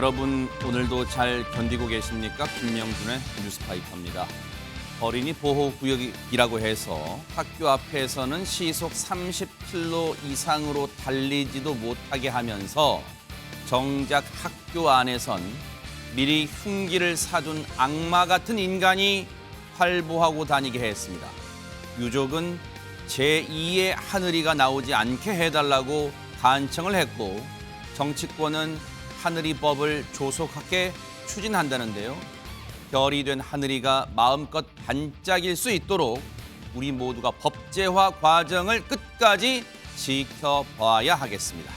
여러분 오늘도 잘 견디고 계십니까? 김명준의 뉴스파이터입니다. 어린이 보호구역이라고 해서 학교 앞에서는 시속 30km 이상으로 달리지도 못하게 하면서 정작 학교 안에선 미리 흉기를 사둔 악마 같은 인간이 활보하고 다니게 했습니다. 유족은 제2의 하늘이가 나오지 않게 해달라고 간청을 했고 정치권은 하늘이법을 조속하게 추진한다는데요. 별이 된 하늘이가 마음껏 반짝일 수 있도록 우리 모두가 법제화 과정을 끝까지 지켜봐야 하겠습니다.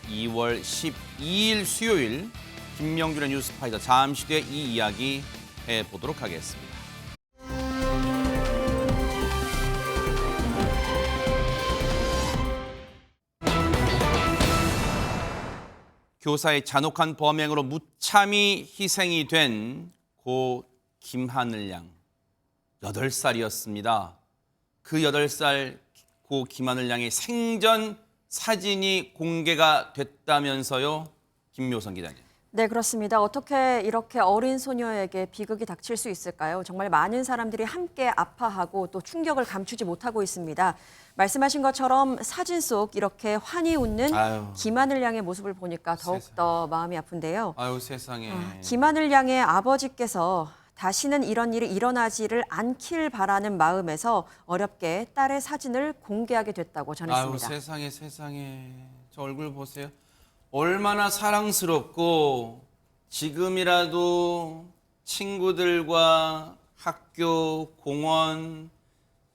2월 12일 수요일 김명준의 뉴스파이터 잠시 뒤에 이 이야기 해보도록 하겠습니다. 교사의 잔혹한 범행으로 무참히 희생이 된 고 김하늘 양 8살이었습니다. 그 8살 고 김하늘 양의 생전 사진이 공개가 됐다면서요, 김묘선 기자님. 네, 그렇습니다. 어떻게 이렇게 어린 소녀에게 비극이 닥칠 수 있을까요? 정말 많은 사람들이 함께 아파하고 또 충격을 감추지 못하고 있습니다. 말씀하신 것처럼 사진 속 이렇게 환히 웃는 김하늘 양의 모습을 보니까 더욱더 마음이 아픈데요. 아유, 세상에. 김하늘 양의 아버지께서 다시는 이런 일이 일어나지를 않길 바라는 마음에서 어렵게 딸의 사진을 공개하게 됐다고 전했습니다. 아유, 세상에. 저 얼굴 보세요. 얼마나 사랑스럽고 지금이라도 친구들과 학교, 공원,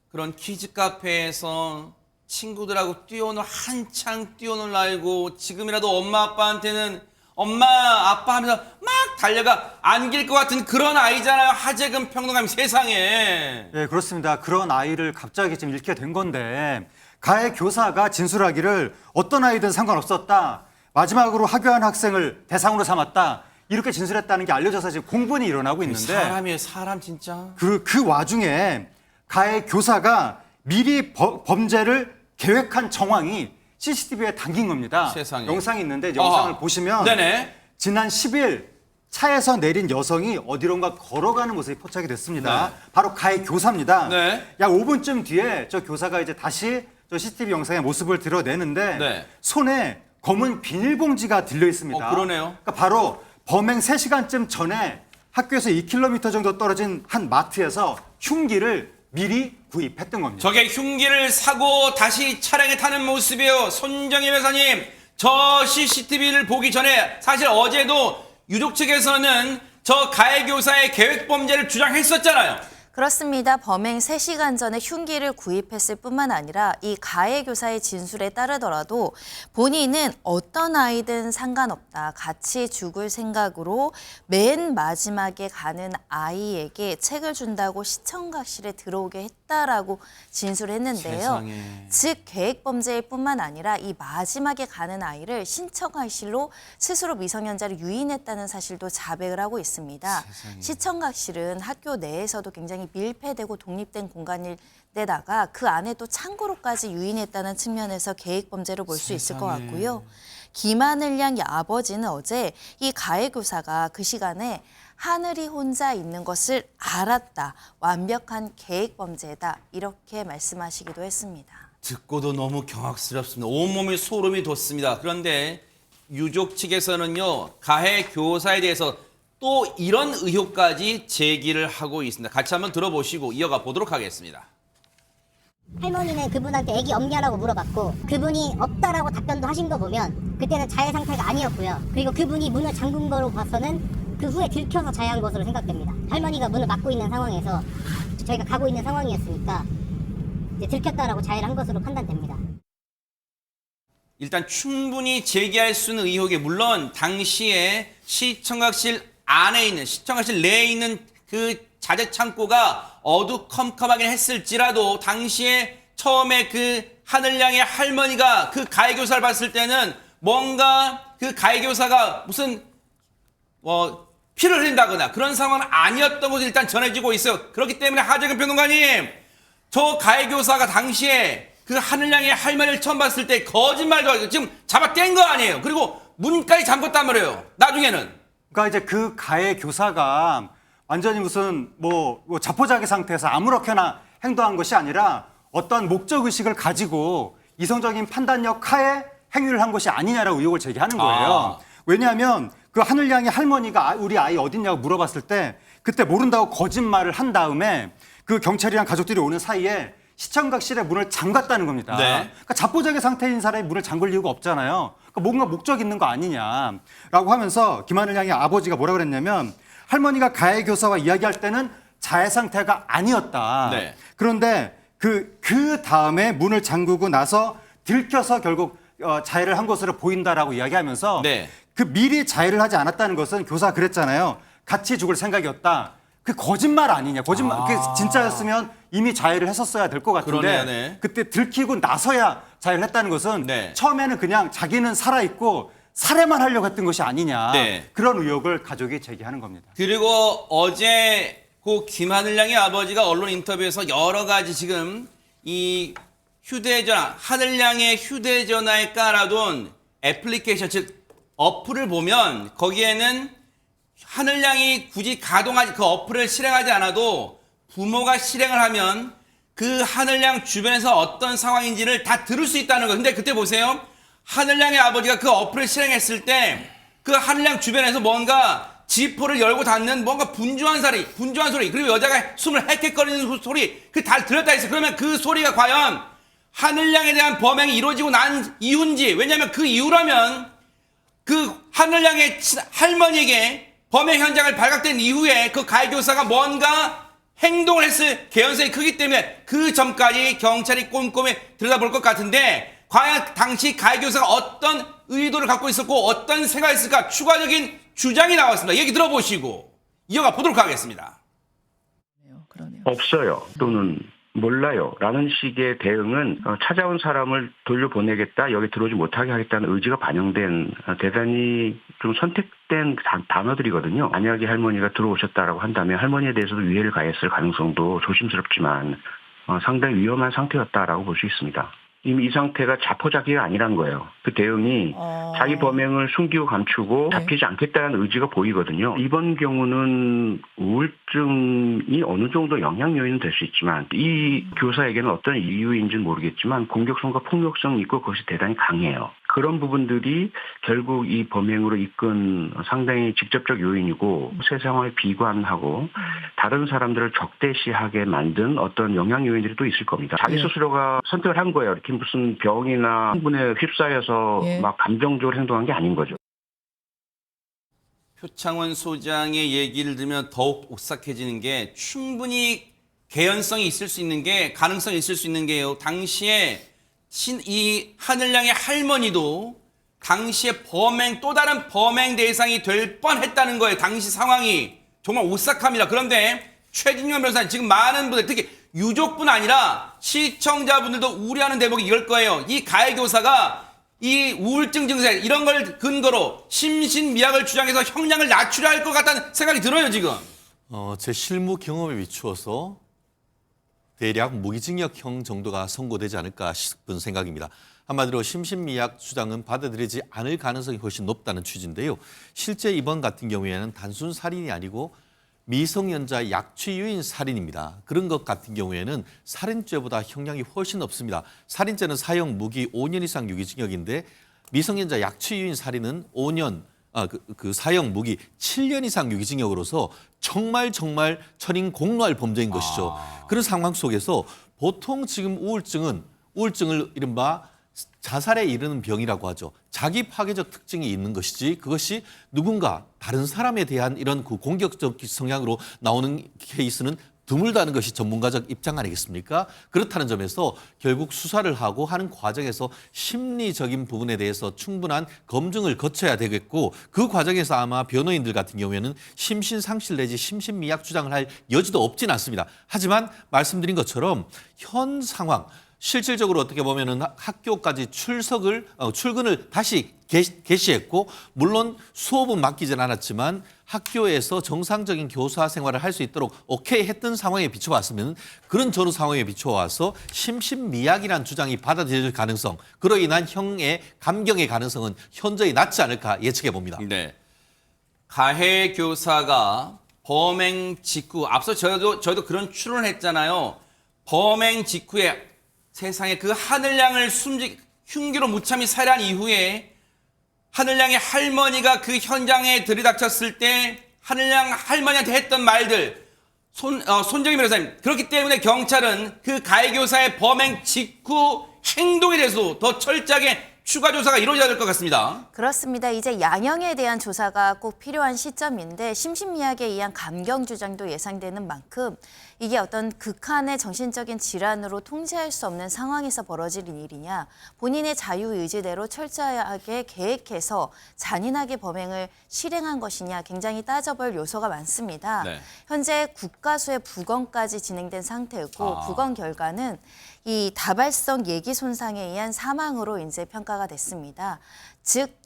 그런 키즈 카페에서 친구들하고 한창 뛰어놀 나이고 지금이라도 엄마 아빠한테는 엄마 아빠 하면서 막 달려가 안길 것 같은 그런 아이잖아요. 하재근 평론가님, 세상에. 네, 그렇습니다. 그런 아이를 갑자기 지금 잃게 된 건데 가해 교사가 진술하기를 어떤 아이든 상관없었다. 마지막으로 하교한 학생을 대상으로 삼았다. 이렇게 진술했다는 게 알려져서 지금 공분이 일어나고 있는데 사람이에요, 사람 진짜. 그 와중에 가해 교사가 미리 범죄를 계획한 정황이 CCTV에 담긴 겁니다. 세상에. 영상이 있는데 영상을 보시면 네네. 지난 10일 차에서 내린 여성이 어디론가 걸어가는 모습이 포착이 됐습니다. 네. 바로 가해 교사입니다. 네. 약 5분쯤 뒤에 저 교사가 이제 다시 저 CCTV 영상의 모습을 드러내는데 네. 손에 검은 비닐봉지가 들려 있습니다. 그러네요. 그러니까 바로 범행 3시간쯤 전에 학교에서 2km 정도 떨어진 한 마트에서 흉기를 미리 구입했던 겁니다. 저게 흉기를 사고 다시 차량에 타는 모습이에요. 손정희 변호사님, 저 CCTV를 보기 전에 사실 어제도 유족 측에서는 저 가해 교사의 계획 범죄를 주장했었잖아요. 그렇습니다. 범행 3시간 전에 흉기를 구입했을 뿐만 아니라 이 가해 교사의 진술에 따르더라도 본인은 어떤 아이든 상관없다. 같이 죽을 생각으로 맨 마지막에 가는 아이에게 책을 준다고 시청각실에 들어오게 했다라고 진술했는데요. 세상에. 즉 계획 범죄일 뿐만 아니라 이 마지막에 가는 아이를 시청각실로 스스로 미성년자를 유인했다는 사실도 자백을 하고 있습니다. 세상에. 시청각실은 학교 내에서도 굉장히 밀폐되고 독립된 공간인데다가 그 안에 또 창고로까지 유인했다는 측면에서 계획 범죄를 볼 수 있을 것 같고요. 김하늘 양의 아버지는 어제 이 가해 교사가 그 시간에 하늘이 혼자 있는 것을 알았다. 완벽한 계획 범죄다. 이렇게 말씀하시기도 했습니다. 듣고도 너무 경악스럽습니다. 온몸이 소름이 돋습니다. 그런데 유족 측에서는요, 가해 교사에 대해서 또 이런 의혹까지 제기를 하고 있습니다. 같이 한번 들어보시고 이어가 보도록 하겠습니다. 할머니는 그분한테 애기 없냐라고 물어봤고 그분이 없다라고 답변도 하신 거 보면 그때는 자해 상태가 아니었고요. 그리고 그분이 문을 잠근 거로 봐서는 그 후에 들켜서 자해한 것으로 생각됩니다. 할머니가 문을 막고 있는 상황에서 저희가 가고 있는 상황이었으니까 이제 들켰다라고 자해를 한 것으로 판단됩니다. 일단 충분히 제기할 수 있는 의혹이 물론 당시에 시청각실 안에 있는 시청각실 내에 있는 그 자재 창고가 어두컴컴하긴 했을지라도 당시에 처음에 그 하늘양의 할머니가 그 가해 교사를 봤을 때는 뭔가 그 가해 교사가 무슨 피를 흘린다거나 그런 상황은 아니었던 것으로 일단 전해지고 있어요. 그렇기 때문에 하재근 평론가님, 저 가해 교사가 당시에 그 하늘양의 할머니를 처음 봤을 때 거짓말도 지금 잡아뗀 거 아니에요. 그리고 문까지 잠궜단 말이에요. 나중에는. 그러니까 이제 그 가해 교사가 완전히 무슨 뭐 자포자기 상태에서 아무렇게나 행동한 것이 아니라 어떠한 목적 의식을 가지고 이성적인 판단력 하에 행위를 한 것이 아니냐라고 의혹을 제기하는 거예요. 왜냐하면 그 하늘양의 할머니가 우리 아이 어딨냐고 물어봤을 때 그때 모른다고 거짓말을 한 다음에 그 경찰이랑 가족들이 오는 사이에 시청각실의 문을 잠갔다는 겁니다. 네. 그러니까 자포자기 상태인 사람이 문을 잠글 이유가 없잖아요. 그러니까 뭔가 목적 있는 거 아니냐라고 하면서 김하늘양의 아버지가 뭐라 그랬냐면 할머니가 가해 교사와 이야기할 때는 자해 상태가 아니었다. 네. 그런데 그 다음에 문을 잠그고 나서 들켜서 결국 자해를 한 것으로 보인다라고 이야기하면서 네. 그 미리 자해를 하지 않았다는 것은 교사가 그랬잖아요. 같이 죽을 생각이었다. 그 거짓말 아니냐. 거짓말. 그게 진짜였으면 이미 자해를 했었어야 될 것 같은데 그러네요, 네. 그때 들키고 나서야 자해를 했다는 것은 네. 처음에는 그냥 자기는 살아있고 살해만 하려고 했던 것이 아니냐. 네. 그런 의혹을 가족이 제기하는 겁니다. 그리고 어제 그 김하늘양의 아버지가 언론 인터뷰에서 여러 가지 지금 이 휴대전화, 하늘양의 휴대전화에 깔아둔 애플리케이션, 즉 어플을 보면 거기에는 하늘양이 굳이 가동하지 그 어플을 실행하지 않아도 부모가 실행을 하면 그 하늘양 주변에서 어떤 상황인지를 다 들을 수 있다는 거예요. 근데 그때 보세요. 하늘양의 아버지가 그 어플을 실행했을 때 그 하늘양 주변에서 뭔가 지퍼를 열고 닫는 뭔가 분주한 소리, 그리고 여자가 숨을 헥헥거리는 소리, 그 다 들렸다 했어요. 그러면 그 소리가 과연 하늘양에 대한 범행이 이루어지고 난 이유인지, 왜냐하면 그 이유라면 그 하늘양의 할머니에게 범행 현장을 발각된 이후에 그 가해 교사가 뭔가 행동을 했을 개연성이 크기 때문에 그 점까지 경찰이 꼼꼼히 들여다볼 것 같은데, 과연 당시 가해 교사가 어떤 의도를 갖고 있었고 어떤 생각이 있을까, 추가적인 주장이 나왔습니다. 얘기 들어보시고 이어가 보도록 하겠습니다. 없어요 또는 몰라요 라는 식의 대응은 찾아온 사람을 돌려보내겠다, 여기 들어오지 못하게 하겠다는 의지가 반영된 대단히 좀 선택된 단어들이거든요. 만약에 할머니가 들어오셨다라고 한다면 할머니에 대해서도 위해를 가했을 가능성도 조심스럽지만 상당히 위험한 상태였다라고 볼 수 있습니다. 이미 이 상태가 자포자기가 아니란 거예요. 그 대응이 자기 범행을 숨기고 감추고 잡히지 않겠다는 의지가 보이거든요. 이번 경우는 우울증이 어느 정도 영향 요인은 될 수 있지만 이 교사에게는 어떤 이유인지는 모르겠지만 공격성과 폭력성이 있고 그것이 대단히 강해요. 그런 부분들이 결국 이 범행으로 이끈 상당히 직접적 요인이고 세상을 비관하고 다른 사람들을 적대시하게 만든 어떤 영향 요인들이 또 있을 겁니다. 자기 스스로가 선택을 한 거예요. 이렇게 무슨 병이나 흥분에 휩싸여서 막 감정적으로 행동한 게 아닌 거죠. 표창원 소장의 얘기를 들으면 더욱 오싹해지는 게, 충분히 개연성이 있을 수 있는 게, 가능성이 있을 수 있는 게요. 당시에 이 하늘양의 할머니도 당시에 또 다른 범행 대상이 될 뻔했다는 거예요. 당시 상황이 정말 오싹합니다. 그런데 최진영 변호사님, 지금 많은 분들, 특히 유족뿐 아니라 시청자분들도 우려하는 대목이 이럴 거예요. 이 가해 교사가 이 우울증 증세 이런 걸 근거로 심신미약을 주장해서 형량을 낮추려 할 것 같다는 생각이 들어요, 지금. 제 실무 경험에 비추어서 대략 무기징역형 정도가 선고되지 않을까 싶은 생각입니다. 한마디로 심신미약 주장은 받아들이지 않을 가능성이 훨씬 높다는 취지인데요. 실제 이번 같은 경우에는 단순 살인이 아니고 미성년자 약취유인 살인입니다. 그런 것 같은 경우에는 살인죄보다 형량이 훨씬 높습니다. 살인죄는 사형 무기 5년 이상 유기징역인데 미성년자 약취유인 살인은 5년, 사형 무기 7년 이상 유기징역으로서 정말 천인 공노할 범죄인 것이죠. 그런 상황 속에서 보통 지금 우울증을 이른바 자살에 이르는 병이라고 하죠. 자기 파괴적 특징이 있는 것이지 그것이 누군가 다른 사람에 대한 이런 그 공격적 성향으로 나오는 케이스는 드물다는 것이 전문가적 입장 아니겠습니까? 그렇다는 점에서 결국 수사를 하고 하는 과정에서 심리적인 부분에 대해서 충분한 검증을 거쳐야 되겠고, 그 과정에서 아마 변호인들 같은 경우에는 심신상실 내지 심신미약 주장을 할 여지도 없진 않습니다. 하지만 말씀드린 것처럼 현 상황, 실질적으로 어떻게 보면은 학교까지 출근을 다시 개시했고, 물론 수업은 맡기진 않았지만 학교에서 정상적인 교사 생활을 할 수 있도록 오케이 했던 상황에 비춰봤으면, 그런 전후 상황에 비춰와서 심신미약이라는 주장이 받아들여질 가능성, 그로 인한 형의 감경의 가능성은 현저히 낮지 않을까 예측해 봅니다. 네. 가해 교사가 범행 직후, 앞서 저희도 그런 추론을 했잖아요. 범행 직후에 세상에 그 하늘양을 흉기로 무참히 살해한 이후에 하늘양의 할머니가 그 현장에 들이닥쳤을 때 하늘양 할머니한테 했던 말들, 손정희 변호사님, 그렇기 때문에 경찰은 그 가해 교사의 범행 직후 행동에 대해서 더 철저하게 추가 조사가 이루어져야 될 것 같습니다. 그렇습니다. 이제 양형에 대한 조사가 꼭 필요한 시점인데 심신미약에 의한 감경 주장도 예상되는 만큼 이게 어떤 극한의 정신적인 질환으로 통제할 수 없는 상황에서 벌어질 일이냐, 본인의 자유의지대로 철저하게 계획해서 잔인하게 범행을 실행한 것이냐 굉장히 따져볼 요소가 많습니다. 네. 현재 국가수의 부검까지 진행된 상태고 부검 결과는 이 다발성 예기 손상에 의한 사망으로 이제 평가가 됐습니다. 즉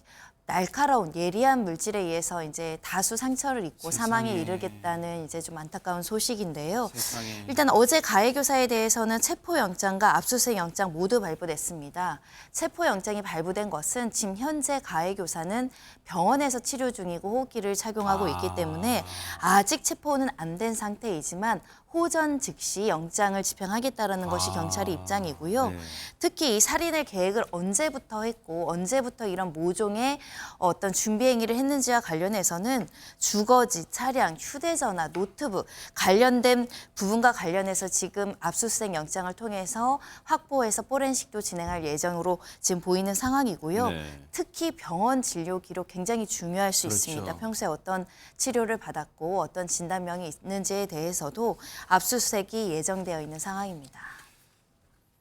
날카로운 예리한 물질에 의해서 이제 다수 상처를 입고 사망에 이르겠다는 이제 좀 안타까운 소식인데요. 세상에. 일단 어제 가해 교사에 대해서는 체포영장과 압수수색 영장 모두 발부됐습니다. 체포영장이 발부된 것은 지금 현재 가해 교사는 병원에서 치료 중이고 호흡기를 착용하고 있기 때문에 아직 체포는 안 된 상태이지만 호전 즉시 영장을 집행하겠다는 것이 경찰의 입장이고요. 네. 특히 이 살인의 계획을 언제부터 했고 언제부터 이런 모종의 어떤 준비 행위를 했는지와 관련해서는 주거지, 차량, 휴대전화, 노트북 관련된 부분과 관련해서 지금 압수수색 영장을 통해서 확보해서 포렌식도 진행할 예정으로 지금 보이는 상황이고요. 네. 특히 병원 진료 기록 굉장히 중요할 수 그렇죠. 있습니다. 평소에 어떤 치료를 받았고 어떤 진단명이 있는지에 대해서도 압수수색이 예정되어 있는 상황입니다.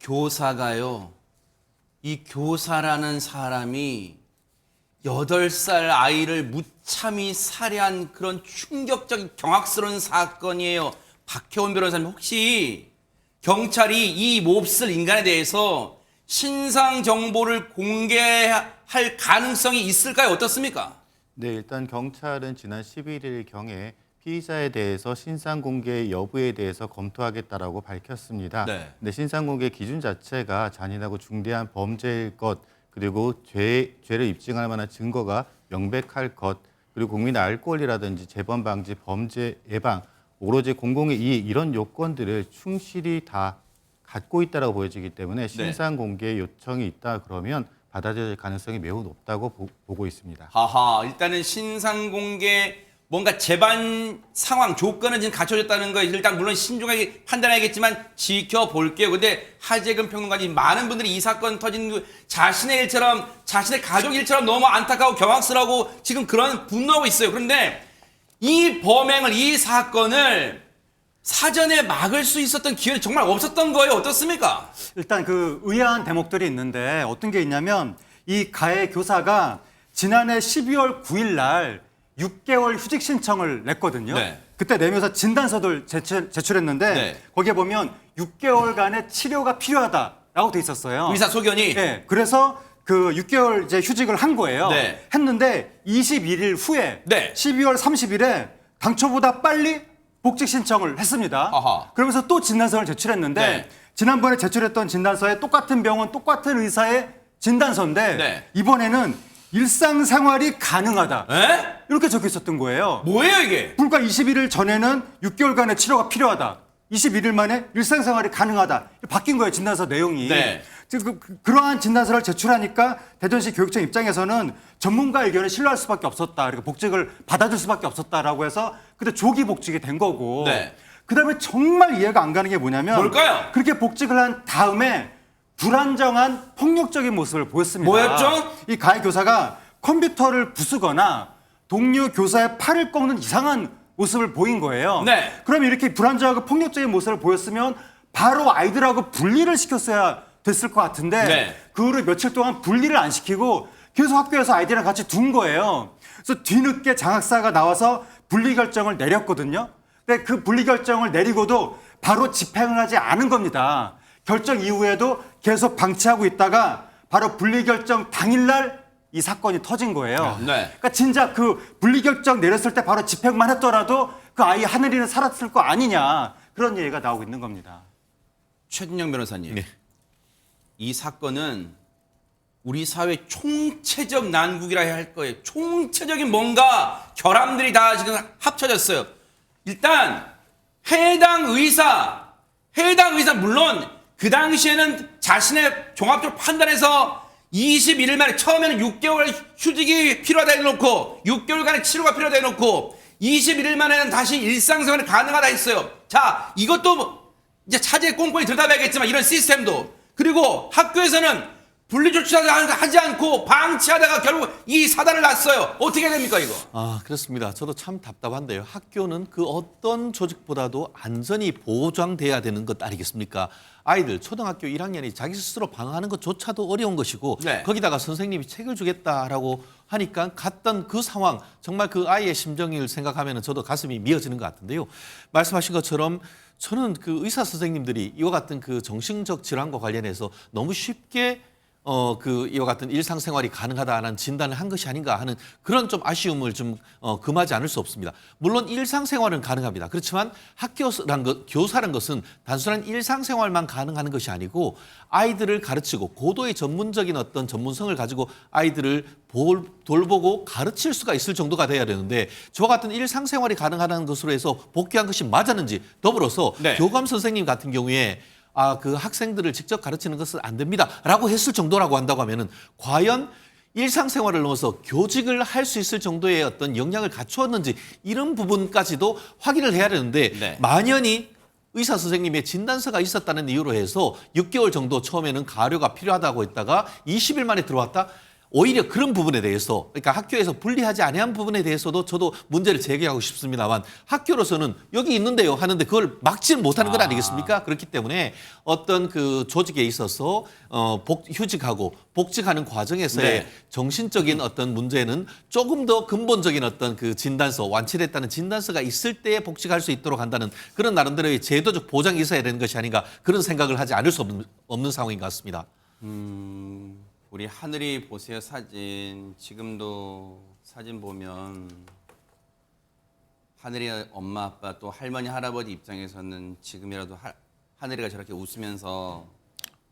교사가요, 이 교사라는 사람이 8살 아이를 무참히 살해한 그런 충격적인 경악스러운 사건이에요. 박혜원 변호사님, 혹시 경찰이 이 몹쓸 인간에 대해서 신상 정보를 공개할 가능성이 있을까요? 어떻습니까? 네, 일단 경찰은 지난 11일경에 피의자에 대해서 신상 공개 여부에 대해서 검토하겠다라고 밝혔습니다. 네. 근데 신상 공개 기준 자체가 잔인하고 중대한 범죄일 것, 그리고 죄를 입증할 만한 증거가 명백할 것, 그리고 국민의 알 권리라든지 재범 방지, 범죄 예방, 오로지 공공의 이익 이런 요건들을 충실히 다 갖고 있다라고 보여지기 때문에 신상 공개 요청이 있다 그러면 받아들일 가능성이 매우 높다고 보고 있습니다. 하하, 일단은 신상 공개 뭔가 재반 상황 조건은 지금 갖춰졌다는 거 일단 물론 신중하게 판단해야겠지만 지켜볼게요. 근데 하재근 평론가님, 많은 분들이 이 사건 터진 그 자신의 일처럼, 자신의 가족 일처럼 너무 안타까워 경악스러워하고 지금 그런 분노하고 있어요. 그런데 이 범행을, 이 사건을 사전에 막을 수 있었던 기회는 정말 없었던 거예요. 어떻습니까? 일단 그 의아한 대목들이 있는데 어떤 게 있냐면 이 가해 교사가 지난해 12월 9일 날 6개월 휴직 신청을 냈거든요. 네. 그때 내면서 진단서를 제출했는데 네. 거기에 보면 6개월간의 치료가 필요하다라고 돼 있었어요. 의사 소견이. 네. 그래서 그 6개월 이제 휴직을 한 거예요. 네. 했는데 21일 후에 네. 12월 30일에 당초보다 빨리 복직 신청을 했습니다. 아하. 그러면서 또 진단서를 제출했는데 네. 지난번에 제출했던 진단서에 똑같은 병원, 똑같은 의사의 진단서인데 네. 이번에는 일상생활이 가능하다. 에? 이렇게 적혀 있었던 거예요. 뭐예요 이게? 불과 21일 전에는 6개월간의 치료가 필요하다. 21일 만에 일상생활이 가능하다. 바뀐 거예요, 진단서 내용이. 네. 지금 그러한 진단서를 제출하니까 대전시 교육청 입장에서는 전문가 의견을 신뢰할 수밖에 없었다. 그리고 복직을 받아줄 수밖에 없었다라고 해서 그때 조기 복직이 된 거고. 네. 그다음에 정말 이해가 안 가는 게 뭐냐면 뭘까요? 그렇게 복직을 한 다음에 불안정한 폭력적인 모습을 보였습니다. 뭐였죠? 이 가해 교사가 컴퓨터를 부수거나 동료 교사의 팔을 꺾는 이상한 모습을 보인 거예요. 네. 그럼 이렇게 불안정하고 폭력적인 모습을 보였으면 바로 아이들하고 분리를 시켰어야 됐을 것 같은데 네. 그 후로 며칠 동안 분리를 안 시키고 계속 학교에서 아이들이랑 같이 둔 거예요. 그래서 뒤늦게 장학사가 나와서 분리 결정을 내렸거든요. 근데 그 분리 결정을 내리고도 바로 집행을 하지 않은 겁니다. 결정 이후에도 계속 방치하고 있다가 바로 분리 결정 당일날 이 사건이 터진 거예요. 네. 그러니까 진짜 그 분리 결정 내렸을 때 바로 집행만 했더라도 그 아이 하늘이는 살았을 거 아니냐 그런 얘기가 나오고 있는 겁니다. 최진영 변호사님. 네. 이 사건은 우리 사회 총체적 난국이라 해야 할 거예요. 총체적인 뭔가 결함들이 다 지금 합쳐졌어요. 일단 해당 의사 물론 그 당시에는 자신의 종합적으로 판단해서 21일 만에 처음에는 6개월 휴직이 필요하다 해놓고 6개월간의 치료가 필요하다 해놓고 21일 만에는 다시 일상생활이 가능하다 했어요. 자, 이것도 이제 차제에 꼼꼼히 들여다봐야겠지만 이런 시스템도 그리고 학교에서는 분리조치하지 않고 방치하다가 결국 이 사단을 났어요. 어떻게 해야 됩니까 이거? 아, 그렇습니다. 저도 참 답답한데요. 학교는 그 어떤 조직보다도 안전이 보장돼야 되는 것 아니겠습니까? 아이들 초등학교 1학년이 자기 스스로 방어하는 것조차도 어려운 것이고 네. 거기다가 선생님이 책을 주겠다라고 하니까 갔던 그 상황 정말 그 아이의 심정을 생각하면 저도 가슴이 미어지는 것 같은데요. 말씀하신 것처럼 저는 그 의사 선생님들이 이와 같은 그 정신적 질환과 관련해서 너무 쉽게 이와 같은 일상생활이 가능하다는 진단을 한 것이 아닌가 하는 그런 좀 아쉬움을 좀 금하지 않을 수 없습니다. 물론 일상생활은 가능합니다. 그렇지만 교사란 것은 단순한 일상생활만 가능한 것이 아니고 아이들을 가르치고 고도의 전문적인 어떤 전문성을 가지고 아이들을 돌보고 가르칠 수가 있을 정도가 돼야 되는데 저와 같은 일상생활이 가능하다는 것으로 해서 복귀한 것이 맞았는지 더불어서 네. 교감 선생님 같은 경우에 그 학생들을 직접 가르치는 것은 안 됩니다라고 했을 정도라고 한다고 하면은 과연 일상생활을 넘어서 교직을 할 수 있을 정도의 어떤 역량을 갖추었는지 이런 부분까지도 확인을 해야 되는데 네. 만연히 의사 선생님의 진단서가 있었다는 이유로 해서 6개월 정도 처음에는 가료가 필요하다고 했다가 20일 만에 들어왔다. 오히려 그런 부분에 대해서 그러니까 학교에서 분리하지 아니한 부분에 대해서도 저도 문제를 제기하고 싶습니다만 학교로서는 여기 있는데요 하는데 그걸 막지는 못하는 건 아니겠습니까? 그렇기 때문에 어떤 그 조직에 있어서 휴직하고 복직하는 과정에서의 네. 정신적인 어떤 문제는 조금 더 근본적인 어떤 그 진단서 완치됐다는 진단서가 있을 때 복직할 수 있도록 한다는 그런 나름대로의 제도적 보장이 있어야 되는 것이 아닌가 그런 생각을 하지 않을 수 없는 상황인 것 같습니다. 우리 하늘이 보세요 사진. 지금도 사진 보면 하늘이 엄마 아빠 또 할머니 할아버지 입장에서는 지금이라도 하늘이가 저렇게 웃으면서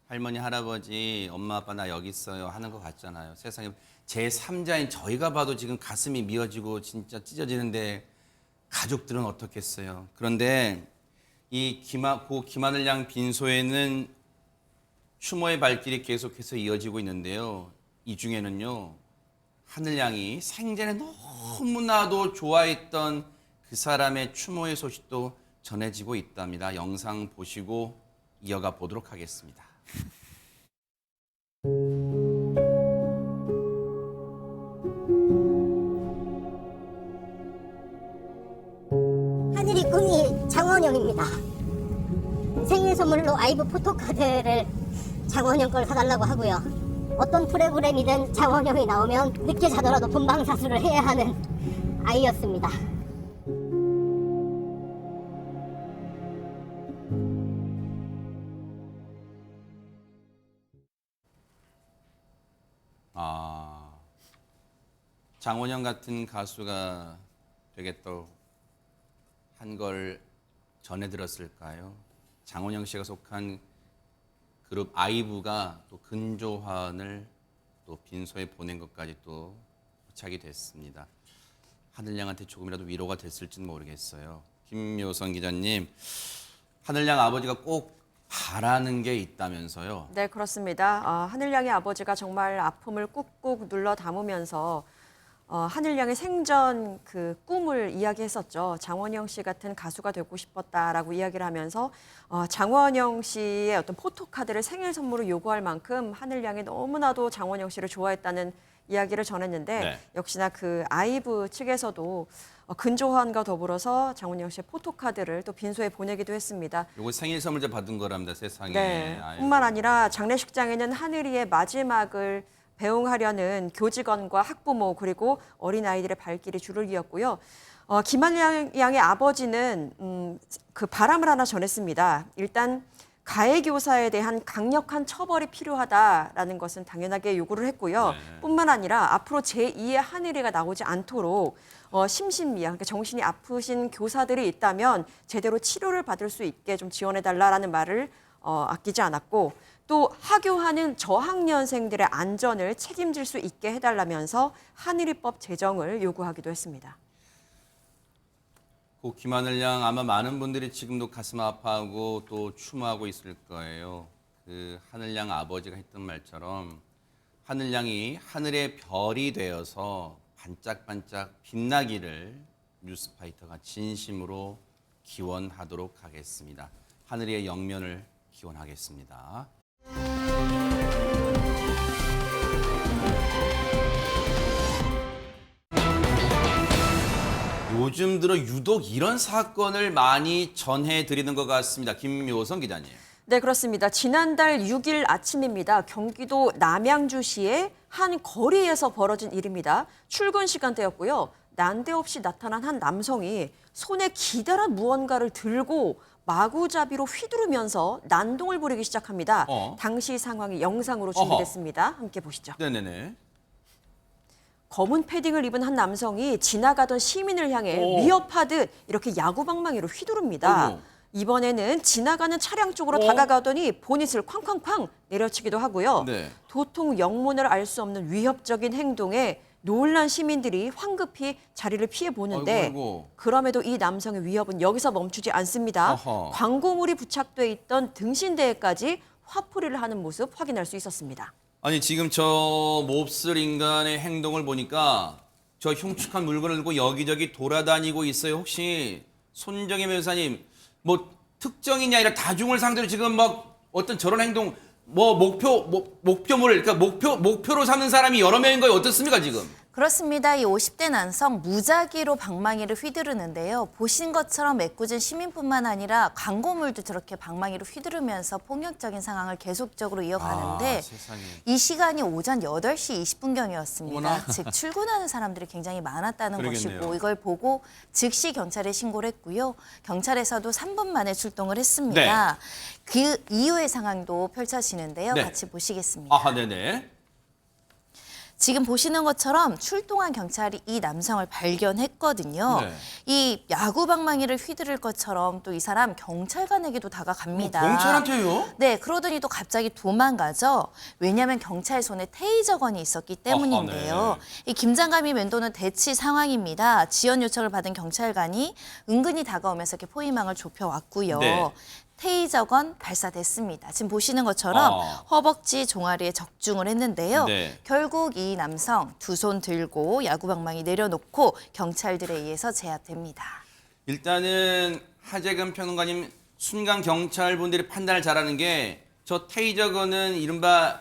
할머니 할아버지 엄마 아빠 나 여기 있어요 하는 것 같잖아요. 세상에 제3자인 저희가 봐도 지금 가슴이 미어지고 진짜 찢어지는데 가족들은 어떻겠어요. 그런데 이 김하늘양 빈소에는 추모의 발길이 계속해서 이어지고 있는데요. 이 중에는요. 하늘양이 생전에 너무나도 좋아했던 그 사람의 추모의 소식도 전해지고 있답니다. 영상 보시고 이어가 보도록 하겠습니다. 하늘이 꿈이 장원영입니다. 생일 선물로 아이브 포토카드를 장원영 걸 사달라고 하고요. 어떤 프로그램이든 장원영이 나오면 늦게 자더라도 본방사수를 해야 하는 아이였습니다. 장원영 같은 가수가 되겠다고 한 걸 전해 들었을까요? 장원영 씨가 속한 그룹 아이브가 또 근조환을 또 빈소에 보낸 것까지 또 포착이 됐습니다. 하늘양한테 조금이라도 위로가 됐을지는 모르겠어요. 김묘선 기자님, 하늘양 아버지가 꼭 바라는 게 있다면서요? 네, 그렇습니다. 하늘양의 아버지가 정말 아픔을 꾹꾹 눌러 담으면서 하늘양의 생전 그 꿈을 이야기했었죠. 장원영 씨 같은 가수가 되고 싶었다라고 이야기를 하면서 장원영 씨의 어떤 포토카드를 생일 선물로 요구할 만큼 하늘양이 너무나도 장원영 씨를 좋아했다는 이야기를 전했는데 네. 역시나 그 아이브 측에서도 근조환과 더불어서 장원영 씨의 포토카드를 또 빈소에 보내기도 했습니다. 요거 생일 선물제 받은 거랍니다, 세상에. 네. 아이고. 뿐만 아니라 장례식장에는 하늘이의 마지막을 배웅하려는 교직원과 학부모 그리고 어린아이들의 발길이 줄을 이었고요. 김하늘 양의 아버지는 그 바람을 하나 전했습니다. 일단 가해 교사에 대한 강력한 처벌이 필요하다라는 것은 당연하게 요구를 했고요. 네. 뿐만 아니라 앞으로 제2의 하늘이가 나오지 않도록 심신미약, 그러니까 정신이 아프신 교사들이 있다면 제대로 치료를 받을 수 있게 좀 지원해달라는 말을 아끼지 않았고 또 하교하는 저학년생들의 안전을 책임질 수 있게 해달라면서 하늘이법 제정을 요구하기도 했습니다. 고 김하늘 양 아마 많은 분들이 지금도 가슴 아파하고 또 추모하고 있을 거예요. 그 하늘 양 아버지가 했던 말처럼 하늘 양이 하늘의 별이 되어서 반짝반짝 빛나기를 뉴스파이터가 진심으로 기원하도록 하겠습니다. 하늘의 영면을 기원하겠습니다. 요즘 들어 유독 이런 사건을 많이 전해드리는 것 같습니다. 김묘성 기자님. 네, 그렇습니다. 지난달 6일 아침입니다. 경기도 남양주시의 한 거리에서 벌어진 일입니다. 출근 시간대였고요. 난데없이 나타난 한 남성이 손에 기다란 무언가를 들고 마구잡이로 휘두르면서 난동을 부리기 시작합니다. 당시 상황이 영상으로 준비됐습니다. 함께 보시죠. 네네네. 검은 패딩을 입은 한 남성이 지나가던 시민을 향해 위협하듯 이렇게 야구방망이로 휘두릅니다. 어머. 이번에는 지나가는 차량 쪽으로 다가가더니 보닛을 쾅쾅쾅 내려치기도 하고요. 네. 도통 영문을 알 수 없는 위협적인 행동에 놀란 시민들이 황급히 자리를 피해 보는데 아이고. 그럼에도 이 남성의 위협은 여기서 멈추지 않습니다. 어허. 광고물이 부착돼 있던 등신대에까지 화풀이를 하는 모습 확인할 수 있었습니다. 아니 지금 저 몹쓸 인간의 행동을 보니까 저 흉측한 물건을 들고 여기저기 돌아다니고 있어요. 혹시 손정혜 변호사님 뭐 특정인이 아니라 다중을 상대로 지금 막 어떤 저런 행동 뭐 목표물을 그러니까 목표로 삼는 사람이 여러 명인 거예요. 어떻습니까 지금? 그렇습니다. 이 50대 남성 무작위로 방망이를 휘두르는데요. 보신 것처럼 애꿎은 시민뿐만 아니라 광고물도 저렇게 방망이로 휘두르면서 폭력적인 상황을 계속적으로 이어가는데 세상에. 이 시간이 오전 8시 20분경이었습니다. 어머나. 즉 출근하는 사람들이 굉장히 많았다는 그러겠네요. 것이고 이걸 보고 즉시 경찰에 신고를 했고요. 경찰에서도 3분 만에 출동을 했습니다. 그 이후의 상황도 펼쳐지는데요. 네. 같이 보시겠습니다. 아하 네네. 지금 보시는 것처럼 출동한 경찰이 이 남성을 발견했거든요. 네. 이 야구 방망이를 휘두를 것처럼 또 이 사람 경찰관에게도 다가갑니다. 경찰한테요? 네, 그러더니 또 갑자기 도망가죠. 왜냐하면 경찰 손에 테이저건이 있었기 때문인데요. 아하, 이 김장감이 맴도는 대치 상황입니다. 지원 요청을 받은 경찰관이 은근히 다가오면서 이렇게 포위망을 좁혀왔고요. 네. 테이저건 발사됐습니다. 지금 보시는 것처럼 허벅지 종아리에 적중을 했는데요. 네. 결국 이 남성 두 손 들고 야구방망이 내려놓고 경찰들에 의해서 제압됩니다. 일단은 하재근 평론가님 순간 경찰분들이 판단을 잘하는 게 저 테이저건은 이른바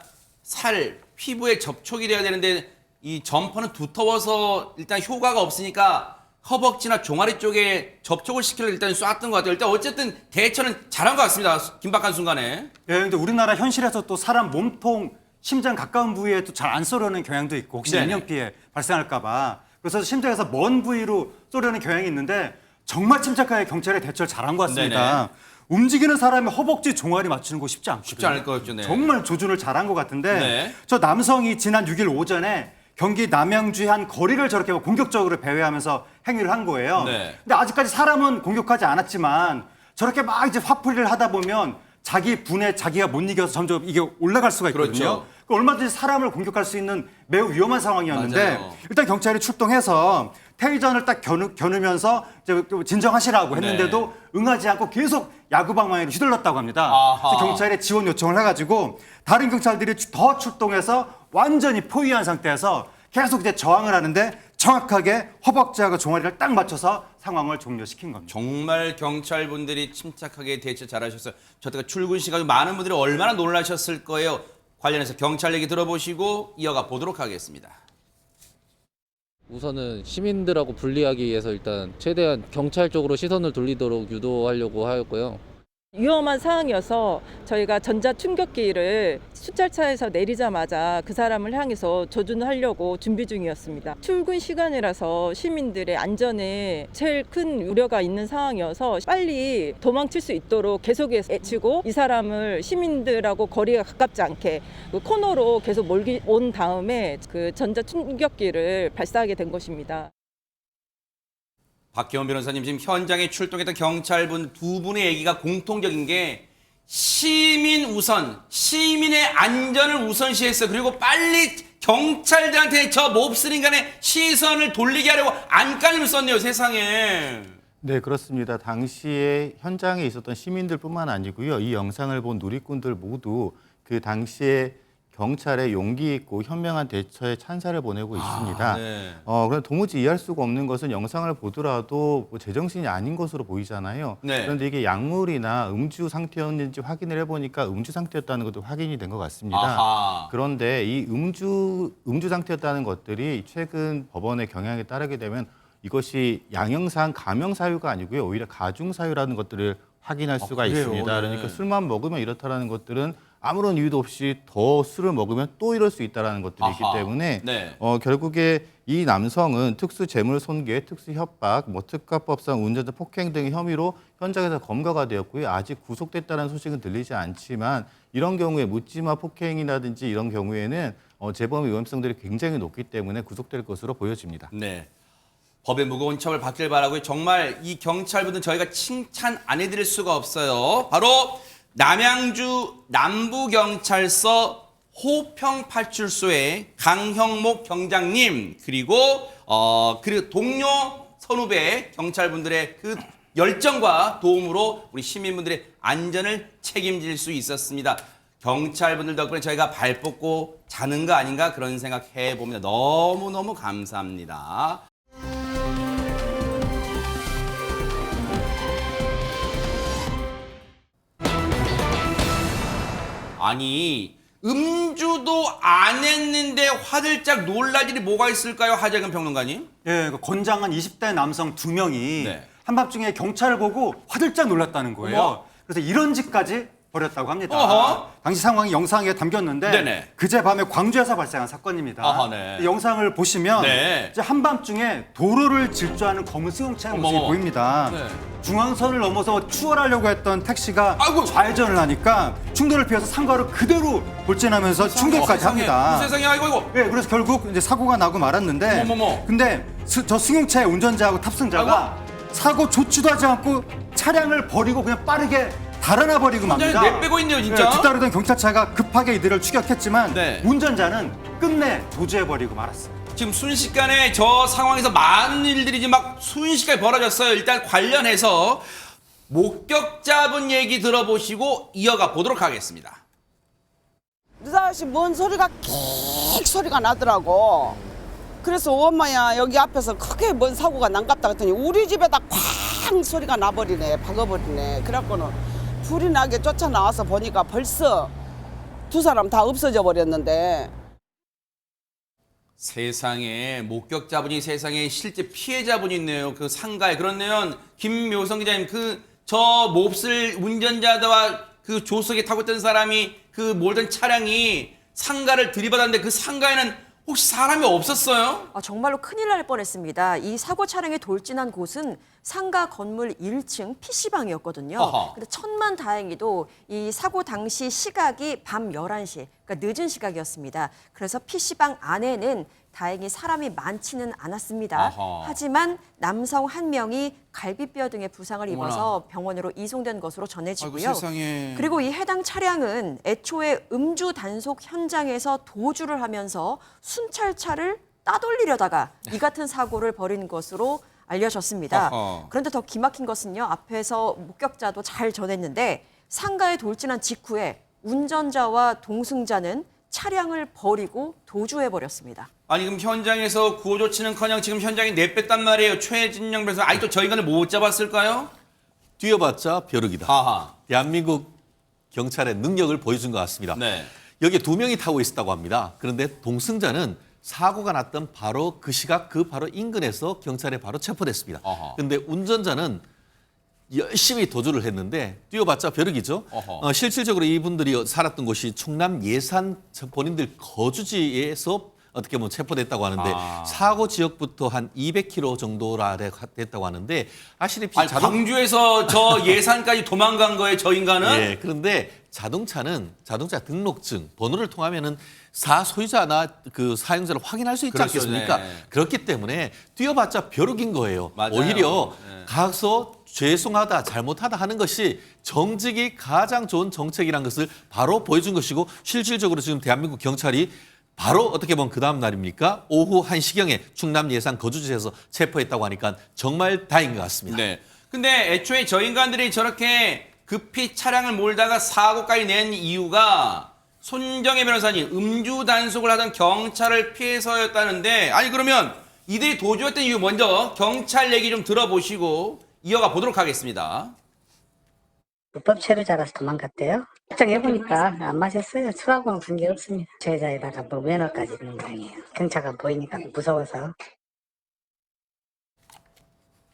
피부에 접촉이 돼야 되는데 이 점퍼는 두터워서 일단 효과가 없으니까 허벅지나 종아리 쪽에 접촉을 시키려고 일단 쐈던 것 같아요. 일단 어쨌든 대처는 잘한 것 같습니다. 긴박한 순간에. 예, 근데 우리나라 현실에서 또 사람 몸통, 심장 가까운 부위에 또 잘 안 쏘려는 경향도 있고 혹시 네네. 인명피해 발생할까 봐. 그래서 심장에서 먼 부위로 쏘려는 경향이 있는데 정말 침착하게 경찰의 대처를 잘한 것 같습니다. 네네. 움직이는 사람의 허벅지 종아리 맞추는 거 쉽지 않거든요. 쉽지 않을 것 같죠. 네. 정말 조준을 잘한 것 같은데 네. 저 남성이 지난 6일 오전에 경기 남양주의 한 거리를 저렇게 공격적으로 배회하면서 행위를 한 거예요. 네. 근데 아직까지 사람은 공격하지 않았지만 저렇게 막 이제 화풀이를 하다 보면 자기 분에 자기가 못 이겨서 점점 이게 올라갈 수가 있거든요. 그렇죠. 그러니까 얼마든지 사람을 공격할 수 있는 매우 위험한 상황이었는데 맞아요. 일단 경찰이 출동해서 테이저를 딱 겨누면서 이제 진정하시라고 했는데도 응하지 않고 계속 야구방망이로 휘둘렀다고 합니다. 아하. 그래서 경찰에 지원 요청을 해가지고 다른 경찰들이 더 출동해서 완전히 포위한 상태에서 계속 이제 저항을 하는데 정확하게 허벅지하고 종아리를 딱 맞춰서 상황을 종료시킨 겁니다. 정말 경찰분들이 침착하게 대처 잘하셨어요. 저때가 출근 시간에 많은 분들이 얼마나 놀라셨을 거예요. 관련해서 경찰 얘기 들어보시고 이어가 보도록 하겠습니다. 우선은 시민들하고 분리하기 위해서 일단 최대한 경찰 쪽으로 시선을 돌리도록 유도하려고 하였고요. 위험한 상황이어서 저희가 전자충격기를 수찰차에서 내리자마자 그 사람을 향해서 조준하려고 준비 중이었습니다. 출근 시간이라서 시민들의 안전에 제일 큰 우려가 있는 상황이어서 빨리 도망칠 수 있도록 계속해서 애치고 이 사람을 시민들하고 거리가 가깝지 않게 그 코너로 계속 몰기 온 다음에 그 전자충격기를 발사하게 된 것입니다. 박혜원 변호사님 지금 현장에 출동했던 경찰분 두 분의 얘기가 공통적인 게 시민 우선, 시민의 안전을 우선시했어요. 그리고 빨리 경찰들한테 저 몹쓸 인간의 시선을 돌리게 하려고 안간힘을 썼네요, 세상에. 네, 그렇습니다. 당시에 현장에 있었던 시민들뿐만 아니고요. 이 영상을 본 누리꾼들 모두 그 당시에 경찰의 용기 있고 현명한 대처에 찬사를 보내고 있습니다. 네. 그런데 도무지 이해할 수가 없는 것은 영상을 보더라도 뭐 제정신이 아닌 것으로 보이잖아요. 네. 그런데 이게 약물이나 음주 상태였는지 확인을 해보니까 음주 상태였다는 것도 확인이 된 것 같습니다. 아하. 그런데 이 음주 상태였다는 것들이 최근 법원의 경향에 따르게 되면 이것이 양형상 감형 사유가 아니고요. 오히려 가중 사유라는 것들을 확인할 수가 그래요? 있습니다. 네. 그러니까 술만 먹으면 이렇다라는 것들은 아무런 이유도 없이 더 술을 먹으면 또 이럴 수 있다라는 것들이 있기 아하. 때문에 네. 결국에 이 남성은 특수 재물 손괴, 특수 협박, 특가법상 운전자 폭행 등의 혐의로 현장에서 검거가 되었고요. 아직 구속됐다는 소식은 들리지 않지만 이런 경우에 묻지마 폭행이라든지 이런 경우에는 재범의 위험성들이 굉장히 높기 때문에 구속될 것으로 보여집니다. 네. 법의 무거운 처벌 받길 바라고요. 정말 이 경찰분들 저희가 칭찬 안 해드릴 수가 없어요. 바로 남양주 남부경찰서 호평파출소의 강형목 경장님 그리고 동료 선후배 경찰분들의 그 열정과 도움으로 우리 시민분들의 안전을 책임질 수 있었습니다. 경찰분들 덕분에 저희가 발 뻗고 자는 거 아닌가 그런 생각 해봅니다. 너무너무 감사합니다. 아니 음주도 안 했는데 화들짝 놀랄 일이 뭐가 있을까요? 하재근 평론가님. 예, 그 건장한 20대 남성 2명이 네. 한밤중에 경찰을 보고 화들짝 놀랐다는 거예요. 어머. 그래서 이런 짓까지 벌였다고 합니다. 어허. 당시 상황이 영상에 담겼는데 네네. 그제 밤에 광주에서 발생한 사건입니다. 아하, 네. 이 영상을 보시면 네. 이제 한밤중에 도로를 질주하는 검은 승용차의 모습이 어머머. 보입니다. 네. 중앙선을 넘어서 추월하려고 했던 택시가 아이고. 좌회전을 하니까 충돌을 피해서 상가로 그대로 돌진하면서 충돌까지 합니다. 세상에 아이고. 예, 그래서 결국 이제 사고가 나고 말았는데, 어머머머. 근데 저 승용차의 운전자하고 탑승자가 사고 조치도 하지 않고 차량을 버리고 그냥 빠르게 달아나 버리고 맙니다. 내빼고 있네요 진짜. 예, 뒤따르던 경찰차가 급하게 이들을 추격했지만 네. 운전자는 끝내 도주해 버리고 말았습니다. 지금 순식간에 저 상황에서 많은 일들이 지금 막 순식간에 벌어졌어요. 일단 관련해서 목격자분 얘기 들어보시고 이어가 보도록 하겠습니다. 느닷없이 뭔 소리가 킥 소리가 나더라고. 그래서 엄마야 여기 앞에서 크게 뭔 사고가 난갑다 했더니 우리 집에다 쾅 소리가 나버리네. 박아버리네. 그래갖고는 불이 나게 쫓아나와서 보니까 벌써 두 사람 다 없어져 버렸는데. 세상에 목격자분이 세상에 실제 피해자분이 있네요. 그 상가에. 그렇네요. 김묘성 기자님 그 저 몹쓸 운전자와 그 조수석에 타고 있던 사람이 그 몰던 차량이 상가를 들이받았는데 그 상가에는 혹시 사람이 없었어요? 정말로 큰일 날 뻔했습니다. 이 사고 차량이 돌진한 곳은 상가 건물 1층 PC방이었거든요. 어허. 근데 천만다행히도 이 사고 당시 시각이 밤 11시, 그러니까 늦은 시각이었습니다. 그래서 PC방 안에는 다행히 사람이 많지는 않았습니다. 아하. 하지만 남성 한 명이 갈비뼈 등의 부상을 어머나. 입어서 병원으로 이송된 것으로 전해지고요. 아이고, 세상에. 그리고 이 해당 차량은 애초에 음주 단속 현장에서 도주를 하면서 순찰차를 따돌리려다가 이 같은 사고를 벌인 것으로 알려졌습니다. 어허. 그런데 더 기막힌 것은요. 앞에서 목격자도 잘 전했는데 상가에 돌진한 직후에 운전자와 동승자는 차량을 버리고 도주해버렸습니다. 아니 그럼 현장에서 구호 조치는커녕 지금 현장에 내뺐단 말이에요. 최진영 변호사. 아직도 저 인간을 못 잡았을까요? 뛰어봤자 벼룩이다. 아하. 대한민국 경찰의 능력을 보여준 것 같습니다. 네. 여기에 2명이 타고 있었다고 합니다. 그런데 동승자는 사고가 났던 바로 그 시각 그 바로 인근에서 경찰에 바로 체포됐습니다. 어허. 그런데 운전자는 열심히 도주를 했는데 뛰어봤자 벼룩이죠. 어허. 실질적으로 이분들이 살았던 곳이 충남 예산 본인들 거주지에서 어떻게 보면 체포됐다고 하는데 사고 지역부터 한 200km 정도라 됐다고 하는데 아시다시피 아니, 광주에서 저 예산까지 도망간 거예요, 저 인간은? 예, 그런데 자동차는 자동차 등록증 번호를 통하면은 소유자나 그 사용자를 확인할 수 있지 그렇죠. 않겠습니까? 네. 그렇기 때문에 뛰어봤자 벼룩인 거예요. 맞아요. 오히려 네. 가서 죄송하다, 잘못하다 하는 것이 정직이 가장 좋은 정책이라는 것을 바로 보여준 것이고 실질적으로 지금 대한민국 경찰이 바로 어떻게 보면 그 다음 날입니까? 오후 1시경에 충남 예산 거주지에서 체포했다고 하니까 정말 다행인 것 같습니다. 네. 근데 애초에 저 인간들이 저렇게 급히 차량을 몰다가 사고까지 낸 이유가 손정혜 변호사님 음주 단속을 하던 경찰을 피해서였다는데 아니 그러면 이들이 도주했던 이유 먼저 경찰 얘기 좀 들어보시고 이어가 보도록 하겠습니다. 불법 체류자라서 도망갔대요. 걱정해보니까 안 마셨어요. 술하고는 관계없습니다. 죄자에다가 뭐 면허까지 있는 모양이에요. 경찰가 보이니까 무서워서.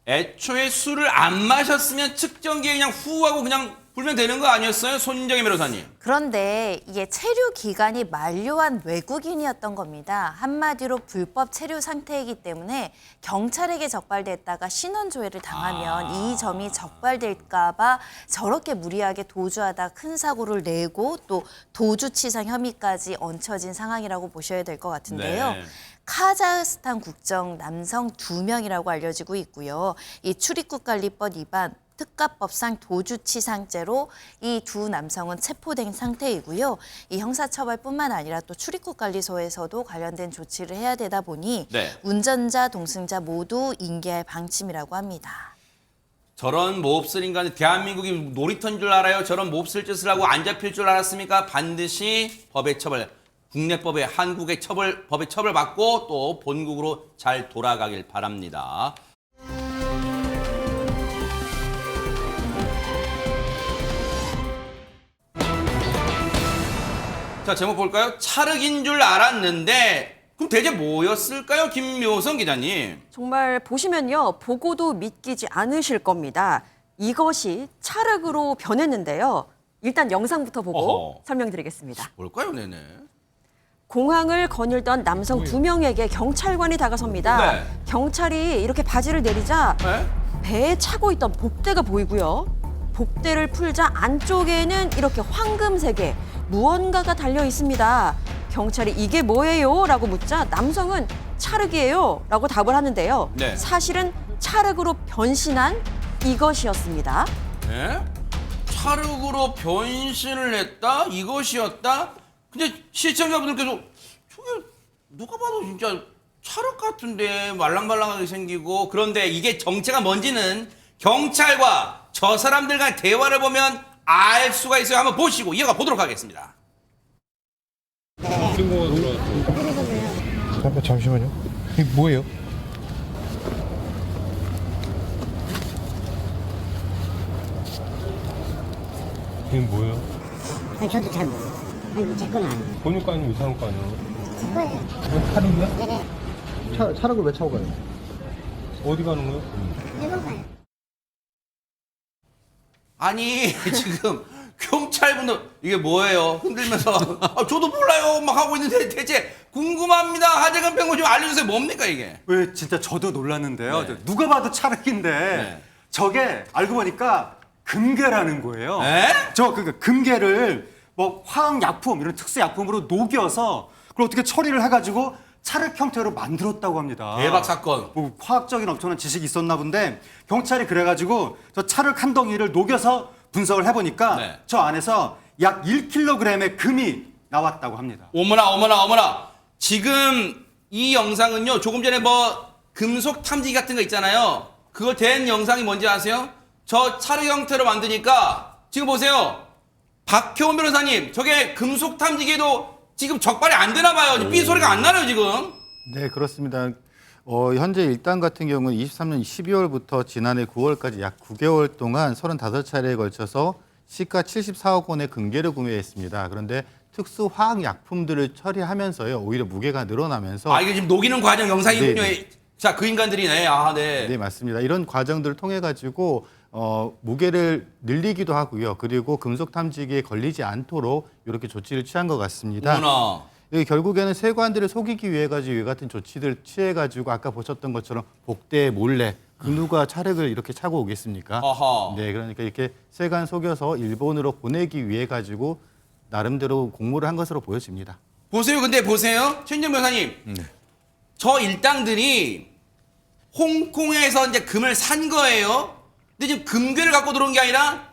애초에 술을 안 마셨으면 측정기에 그냥 후하고 그냥 불면 되는 거 아니었어요? 손정혜 변호사님. 그런데 이게 체류 기간이 만료한 외국인이었던 겁니다. 한마디로 불법 체류 상태이기 때문에 경찰에게 적발됐다가 신원조회를 당하면 이 점이 적발될까 봐 저렇게 무리하게 도주하다 큰 사고를 내고 또 도주치상 혐의까지 얹혀진 상황이라고 보셔야 될 것 같은데요. 네. 카자흐스탄 국적 남성 2명이라고 알려지고 있고요. 이 출입국관리법 위반 특가법상 도주치상죄로 이 두 남성은 체포된 상태이고요. 이 형사처벌뿐만 아니라 또 출입국관리소에서도 관련된 조치를 해야 되다 보니 네. 운전자, 동승자 모두 인계할 방침이라고 합니다. 저런 몹쓸 인간은 대한민국이 놀이터인 줄 알아요? 저런 몹쓸 짓을 하고 안 잡힐 줄 알았습니까? 반드시 법의 처벌, 국내법의 한국의 법의 처벌 받고 또 본국으로 잘 돌아가길 바랍니다. 자, 제목 볼까요? 찰흙인 줄 알았는데 그럼 대체 뭐였을까요? 김묘성 기자님. 정말 보시면요. 보고도 믿기지 않으실 겁니다. 이것이 찰흙으로 변했는데요. 일단 영상부터 보고 어허. 설명드리겠습니다. 뭘까요, 네네? 공항을 거닐던 남성 2명에게 경찰관이 다가섭니다. 네. 경찰이 이렇게 바지를 내리자 네? 배에 차고 있던 복대가 보이고요. 복대를 풀자 안쪽에는 이렇게 황금색의 무언가가 달려 있습니다. 경찰이 이게 뭐예요? 라고 묻자 남성은 찰흙이에요. 라고 답을 하는데요. 네. 사실은 찰흙으로 변신한 이것이었습니다. 네? 찰흙으로 변신을 했다? 이것이었다? 근데 시청자분들께서 저게 누가 봐도 진짜 찰흙 같은데 말랑말랑하게 생기고 그런데 이게 정체가 뭔지는 경찰과 저 사람들과 대화를 보면 알 수가 있어요. 한번 보시고 이어가 보도록 하겠습니다. 잠시만요. 이게 뭐예요? 이게 뭐예요? 아니, 저도 잘 모르겠어요. 아니, 제 건 아니에요. 보니까 아니면 이상한 거 아니에요? 제 거예요. 이거 차량이야? 네네. 차량을 왜 차고 가요? 어디 가는 거예요? 일본 가요. 아니 지금 경찰분들 이게 뭐예요? 흔들면서 저도 몰라요 막 하고 있는데 대체 궁금합니다. 하재근 평론 좀 알려주세요. 뭡니까 이게? 왜 진짜 저도 놀랐는데요. 네. 누가 봐도 찰흙인데 네. 저게 알고 보니까 금괴라는 거예요. 에? 저 그 금괴를 뭐 화학약품 이런 특수약품으로 녹여서 그걸 어떻게 처리를 해가지고 찰흙 형태로 만들었다고 합니다. 대박 사건. 뭐 화학적인 엄청난 지식이 있었나 본데 경찰이 그래가지고 저 찰흙 한 덩이를 녹여서 분석을 해보니까 네. 저 안에서 약 1kg의 금이 나왔다고 합니다. 어머나 어머나 어머나. 지금 이 영상은요. 조금 전에 뭐 금속 탐지기 같은 거 있잖아요. 그걸 댄 영상이 뭔지 아세요? 저 찰흙 형태로 만드니까 지금 보세요. 박효원 변호사님 저게 금속 탐지기에도 지금 적발이 안 되나 봐요. 삐 소리가 안 나요 지금. 네, 그렇습니다. 현재 일단 같은 경우는 23년 12월부터 지난해 9월까지 약 9개월 동안 35차례에 걸쳐서 시가 74억 원의 금괴를 구매했습니다. 그런데 특수 화학약품들을 처리하면서요. 오히려 무게가 늘어나면서 이게 지금 녹이는 과정 영상이군요. 네. 자, 그 인간들이네. 네. 네, 맞습니다. 이런 과정들을 통해 가지고 무게를 늘리기도 하고요. 그리고 금속 탐지기에 걸리지 않도록 이렇게 조치를 취한 것 같습니다. 어머나. 결국에는 세관들을 속이기 위해 가지고 이 같은 조치들 취해 가지고 아까 보셨던 것처럼 복대에 몰래 그 누가 차량을 이렇게 차고 오겠습니까? 어허. 네, 그러니까 이렇게 세간 속여서 일본으로 보내기 위해 가지고 나름대로 공모를 한 것으로 보여집니다. 보세요. 근데 보세요. 최인정 변호사님. 저 일당들이 홍콩에서 이제 금을 산 거예요. 근데 지금 금괴를 갖고 들어온 게 아니라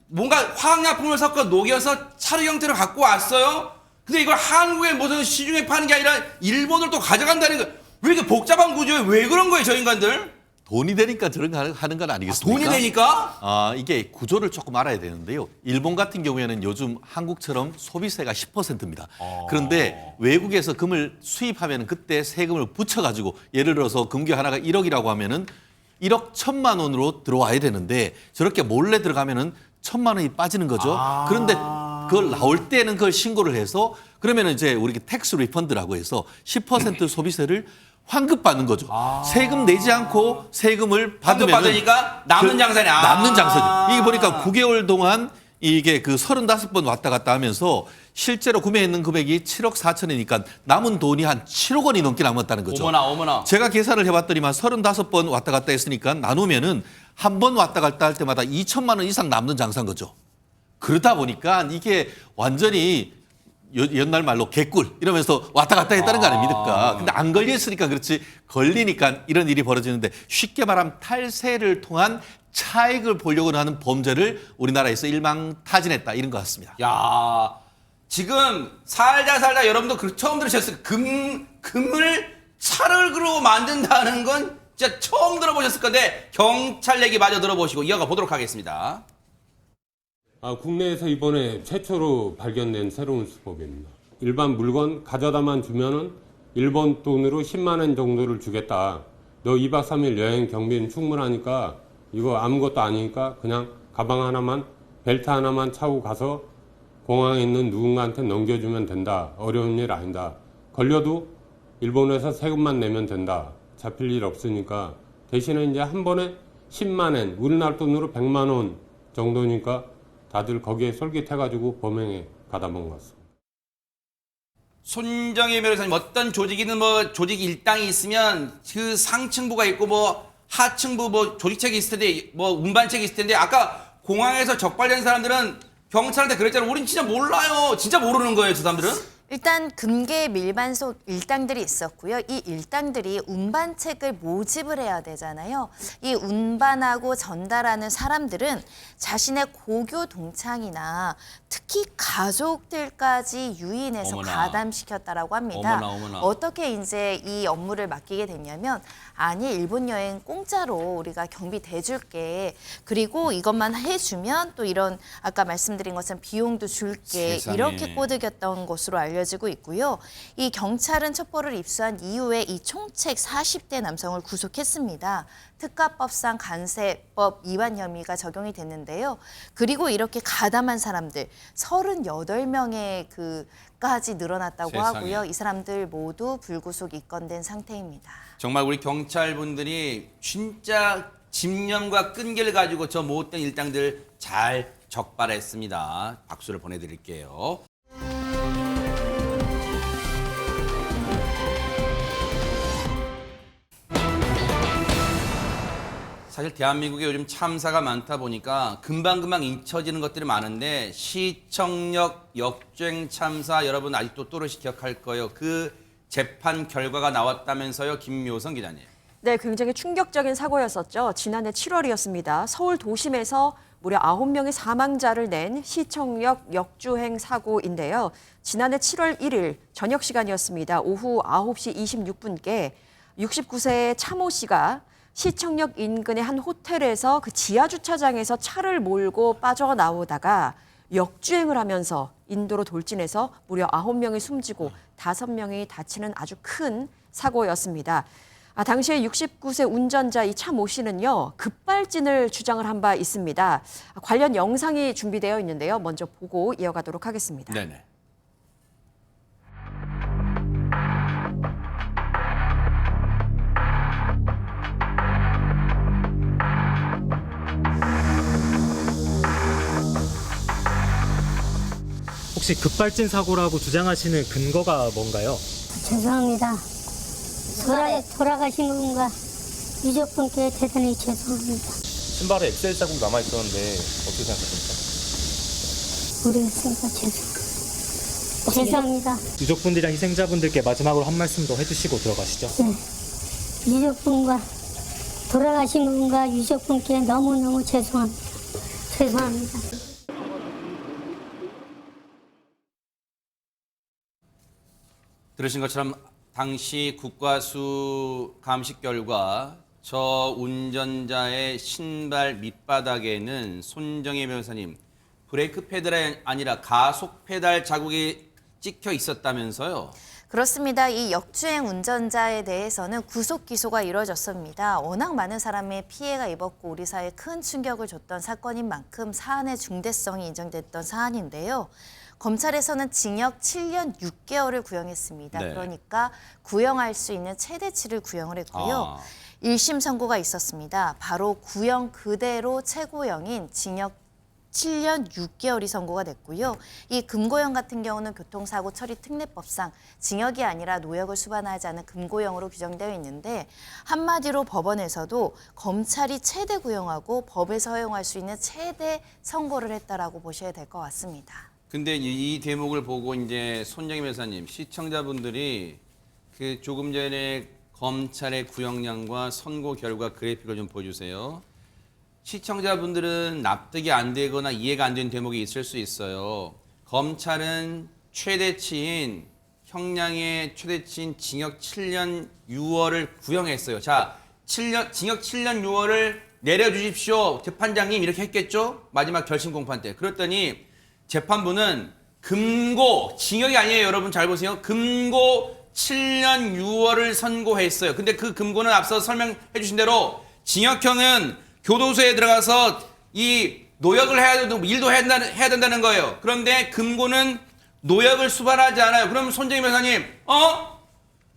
뭔가 화학약품을 섞어 녹여서 차로 형태로 갖고 왔어요. 근데 이걸 한국에 무슨 시중에 파는 게 아니라 일본으로 또 가져간다는 거. 왜 이렇게 복잡한 구조에 왜 그런 거예요, 저 인간들? 돈이 되니까 저런 거 하는 건 아니겠습니까? 돈이 되니까? 이게 구조를 조금 알아야 되는데요. 일본 같은 경우에는 요즘 한국처럼 소비세가 10%입니다. 그런데 외국에서 금을 수입하면 그때 세금을 붙여가지고 예를 들어서 금괴 하나가 1억이라고 하면은 1억 1,000만 원으로 들어와야 되는데 저렇게 몰래 들어가면은 1,000만 원이 빠지는 거죠. 그런데 그걸 나올 때는 그걸 신고를 해서 그러면은 이제 우리 텍스 리펀드라고 해서 10% 소비세를 환급받는 거죠. 세금 내지 않고 세금을 받으면 받으니까 남는 장사네. 남는 장사죠. 이게 보니까 9개월 동안 이게 그 35번 왔다 갔다 하면서 실제로 구매했는 금액이 7억 4천이니까 남은 돈이 한 7억 원이 넘게 남았다는 거죠. 어머나. 제가 계산을 해봤더니만 35번 왔다 갔다 했으니까 나누면은 한 번 왔다 갔다 할 때마다 2천만 원 이상 남는 장사인 거죠. 그러다 보니까 이게 완전히 옛날 말로 개꿀 이러면서 왔다 갔다 했다는 거 아닙니까? 근데 안 걸렸으니까 그렇지 걸리니까 이런 일이 벌어지는데 쉽게 말하면 탈세를 통한 차익을 보려고 하는 범죄를 우리나라에서 일망타진했다 이런 것 같습니다. 야, 지금 살다 여러분도 처음 들으셨어요. 금을 차를 만든다는 건 진짜 처음 들어보셨을 건데 경찰 얘기 마저 들어보시고 이어가 보도록 하겠습니다. 국내에서 이번에 최초로 발견된 새로운 수법입니다. 일반 물건 가져다만 주면은 일본 돈으로 10만 원 정도를 주겠다. 너 2박 3일 여행 경비는 충분하니까 이거 아무것도 아니니까 그냥 가방 하나만 벨트 하나만 차고 가서 공항에 있는 누군가한테 넘겨주면 된다. 어려운 일 아니다. 걸려도 일본에서 세금만 내면 된다. 잡힐 일 없으니까 대신에 이제 한 번에 10만 원, 우리나라 돈으로 100만 원 정도니까 다들 거기에 솔깃해가지고 범행에 가담한 것 같습니다. 손정혜 변호사님, 어떤 조직이든 조직 일당이 있으면 그 상층부가 있고 하층부 조직책이 있을 텐데 운반책이 있을 텐데 아까 공항에서 적발된 사람들은 경찰한테 그랬잖아요. 우린 진짜 몰라요. 진짜 모르는 거예요, 저 사람들은. 일단 금괴 밀반속 일당들이 있었고요. 이 일당들이 운반책을 모집을 해야 되잖아요. 이 운반하고 전달하는 사람들은 자신의 고교 동창이나 특히 가족들까지 유인해서 어머나. 가담시켰다라고 합니다. 어머나. 어떻게 이제 이 업무를 맡기게 됐냐면 아니 일본 여행 공짜로 우리가 경비 대줄게. 그리고 이것만 해주면 또 이런 아까 말씀드린 것처럼 비용도 줄게. 세상에. 이렇게 꼬드겼던 것으로 알려지고 있고요. 이 경찰은 첩보를 입수한 이후에 이 총책 40대 남성을 구속했습니다. 특가법상 간세법 위반 혐의가 적용이 됐는데요. 그리고 이렇게 가담한 사람들 38명의 까지 늘어났다고 세상에. 하고요. 이 사람들 모두 불구속 입건된 상태입니다. 정말 우리 경찰분들이 진짜 집념과 끈기를 가지고 저 못된 일당들 잘 적발했습니다. 박수를 보내드릴게요. 사실 대한민국에 요즘 참사가 많다 보니까 금방금방 잊혀지는 것들이 많은데 시청역 역주행 참사 여러분 아직도 또렷이 기억할 거예요. 그 재판 결과가 나왔다면서요, 김묘성 기자님. 네, 굉장히 충격적인 사고였었죠. 지난해 7월이었습니다. 서울 도심에서 무려 9명의 사망자를 낸 시청역 역주행 사고인데요. 지난해 7월 1일 저녁 시간이었습니다. 오후 9시 26분께 69세의 차모 씨가 시청역 인근의 한 호텔에서 그 지하 주차장에서 차를 몰고 빠져나오다가 역주행을 하면서 인도로 돌진해서 무려 9명이 숨지고 5명이 다치는 아주 큰 사고였습니다. 당시에 69세 운전자 이 차모 씨는요, 급발진을 주장을 한 바 있습니다. 관련 영상이 준비되어 있는데요. 먼저 보고 이어가도록 하겠습니다. 네네. 혹시 급발진 사고라고 주장하시는 근거가 뭔가요? 죄송합니다. 돌아가신 분과 유족분께 대단히 죄송합니다. 신발에 엑셀 자국 남아 있었는데 어떻게 생각하십니까? 모르겠으니까 죄송합니다. 유족분들이랑 희생자분들께 마지막으로 한 말씀 더 해주시고 들어가시죠. 네. 유족분과 돌아가신 분과 유족분께 너무너무 죄송합니다. 죄송합니다. 들으신 것처럼 당시 국과수 감식 결과 저 운전자의 신발 밑바닥에는 손정혜 변호사님 브레이크 페달이 아니라 가속 페달 자국이 찍혀 있었다면서요? 그렇습니다. 이 역주행 운전자에 대해서는 구속 기소가 이뤄졌습니다. 워낙 많은 사람의 피해가 입었고 우리 사회에 큰 충격을 줬던 사건인 만큼 사안의 중대성이 인정됐던 사안인데요. 검찰에서는 징역 7년 6개월을 구형했습니다. 네. 그러니까 구형할 수 있는 최대치를 구형을 했고요. 1심 선고가 있었습니다. 바로 구형 그대로 최고형인 징역 7년 6개월이 선고가 됐고요. 이 금고형 같은 경우는 교통사고 처리 특례법상 징역이 아니라 노역을 수반하지 않은 금고형으로 규정되어 있는데 한마디로 법원에서도 검찰이 최대 구형하고 법에서 허용할 수 있는 최대 선고를 했다라고 보셔야 될 것 같습니다. 근데 이 대목을 보고 이제 손정혜 변호사님, 시청자분들이 그 조금 전에 검찰의 구형량과 선고 결과 그래픽을 좀 보여주세요. 시청자분들은 납득이 안 되거나 이해가 안 되는 대목이 있을 수 있어요. 검찰은 최대치인 형량의 최대치인 징역 7년 6월을 구형했어요. 자, 징역 7년 6월을 내려주십시오. 재판장님 이렇게 했겠죠? 마지막 결심 공판 때. 그랬더니 재판부는 금고, 징역이 아니에요. 여러분 잘 보세요. 금고 7년 6월을 선고했어요. 근데 그 금고는 앞서 설명해 주신 대로 징역형은 교도소에 들어가서 이 노역을 해야 되고 일도 해야 된다는 거예요. 그런데 금고는 노역을 수반하지 않아요. 그럼 손정혜 변호사님,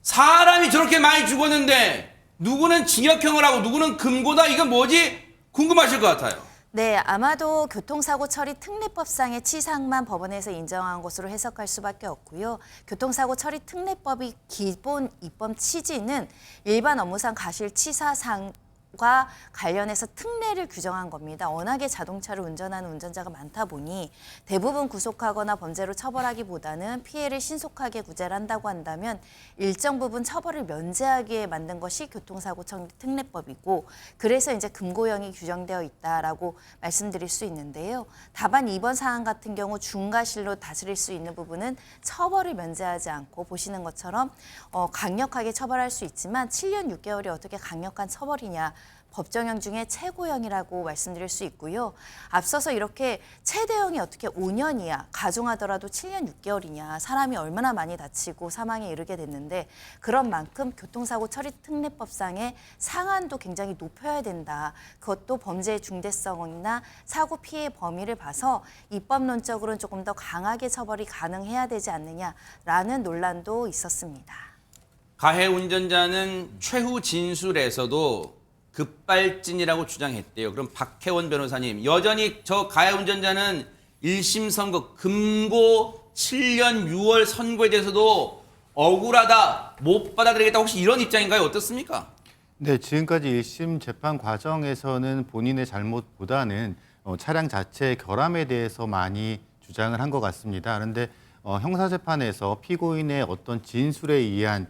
사람이 저렇게 많이 죽었는데 누구는 징역형을 하고 누구는 금고다? 이건 뭐지? 궁금하실 것 같아요. 네, 아마도 교통사고 처리 특례법상의 치상만 법원에서 인정한 것으로 해석할 수밖에 없고요. 교통사고 처리 특례법이 기본 입법 취지는 일반 업무상 과실치사상 과 관련해서 특례를 규정한 겁니다. 워낙에 자동차를 운전하는 운전자가 많다 보니 대부분 구속하거나 범죄로 처벌하기보다는 피해를 신속하게 구제를 한다고 한다면 일정 부분 처벌을 면제하게 만든 것이 교통사고 처리 특례법이고 그래서 이제 금고형이 규정되어 있다라고 말씀드릴 수 있는데요. 다만 이번 사안 같은 경우 중과실로 다스릴 수 있는 부분은 처벌을 면제하지 않고 보시는 것처럼 강력하게 처벌할 수 있지만 7년 6개월이 어떻게 강력한 처벌이냐. 법정형 중에 최고형이라고 말씀드릴 수 있고요. 앞서서 이렇게 최대형이 어떻게 5년이야, 가중하더라도 7년 6개월이냐, 사람이 얼마나 많이 다치고 사망에 이르게 됐는데 그런 만큼 교통사고 처리 특례법상의 상한도 굉장히 높여야 된다. 그것도 범죄의 중대성이나 사고 피해 범위를 봐서 입법론적으로는 조금 더 강하게 처벌이 가능해야 되지 않느냐라는 논란도 있었습니다. 가해 운전자는 최후 진술에서도 급발진이라고 주장했대요. 그럼 박혜원 변호사님, 여전히 저 가해 운전자는 1심 선고 금고 7년 6월 선고에 대해서도 억울하다, 못 받아들이겠다, 혹시 이런 입장인가요? 어떻습니까? 네, 지금까지 1심 재판 과정에서는 본인의 잘못보다는 차량 자체의 결함에 대해서 많이 주장을 한 것 같습니다. 그런데 형사재판에서 피고인의 어떤 진술에 의한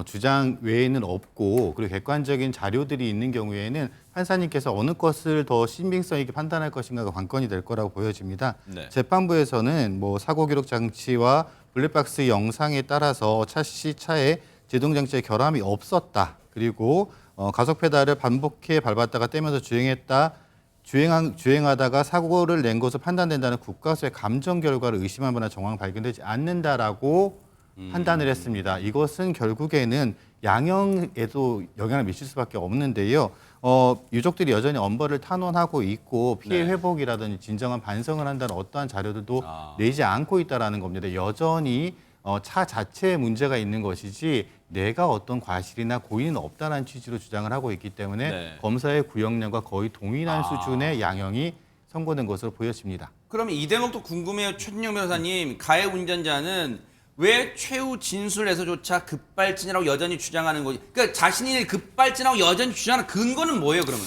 주장 외에는 없고 그리고 객관적인 자료들이 있는 경우에는 판사님께서 어느 것을 더 신빙성 있게 판단할 것인가가 관건이 될 거라고 보여집니다. 네. 재판부에서는 사고 기록 장치와 블랙박스 영상에 따라서 차시 차에 제동 장치에 결함이 없었다. 그리고 가속 페달을 반복해 밟았다가 떼면서 주행하다가 사고를 낸 것으로 판단된다는 국가수의 감정 결과를 의심할 만한 정황 발견되지 않는다라고 판단을 했습니다. 이것은 결국에는 양형에도 영향을 미칠 수밖에 없는데요. 유족들이 여전히 엄벌을 탄원하고 있고 피해 회복이라든지 진정한 반성을 한다는 어떠한 자료들도 내지 않고 있다는 겁니다. 여전히 차 자체에 문제가 있는 것이지 내가 어떤 과실이나 고의는 없다는 취지로 주장을 하고 있기 때문에 검사의 구형량과 거의 동일한 수준의 양형이 선고된 것으로 보여집니다. 그럼 이 대목도 궁금해요. 최진영 변호사님, 가해 운전자는 왜 최후 진술에서조차 급발진이라고 여전히 주장하는 거지? 그러니까 자신이 급발진하고 여전히 주장하는 근거는 뭐예요, 그러면?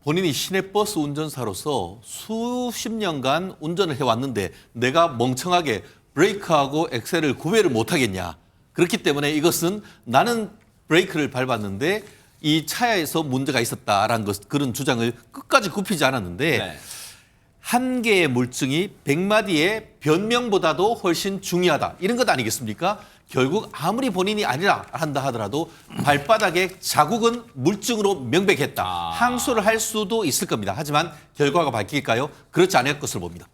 본인이 시내버스 운전사로서 수십 년간 운전을 해왔는데 내가 멍청하게 브레이크하고 엑셀을 구별을 못하겠냐. 그렇기 때문에 이것은 나는 브레이크를 밟았는데 이 차에서 문제가 있었다라는 그런 주장을 끝까지 굽히지 않았는데 네. 한 개의 물증이 100마디의 변명보다도 훨씬 중요하다. 이런 것 아니겠습니까? 결국 아무리 본인이 아니라 한다 하더라도 발바닥에 자국은 물증으로 명백했다. 항소를 할 수도 있을 겁니다. 하지만 결과가 밝힐까요? 그렇지 않을 것을 봅니다.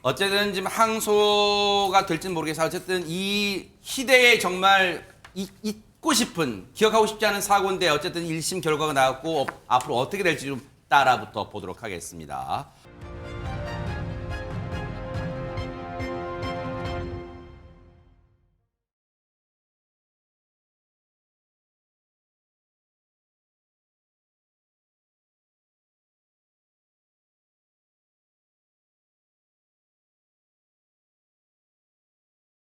어쨌든 지금 항소가 될지는 모르겠어요. 어쨌든 이 희대에 정말 잊고 싶은, 기억하고 싶지 않은 사고인데 어쨌든 1심 결과가 나왔고 앞으로 어떻게 될지 좀 따라붙어 보도록 하겠습니다.